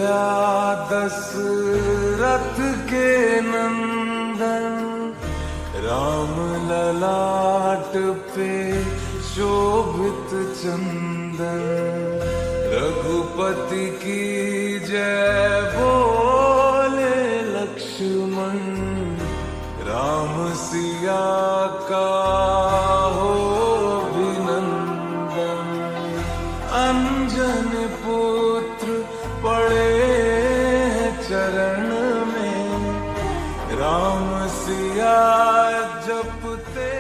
कौशल्या दशरथ के नंदन, राम ललाट पे शोभित चंदन। रघुपति की जय बोले लक्ष्मण, राम सिया का हो अभिनंदन। अंजन पुत्र पड़े हैं चरण में, राम सिया जपते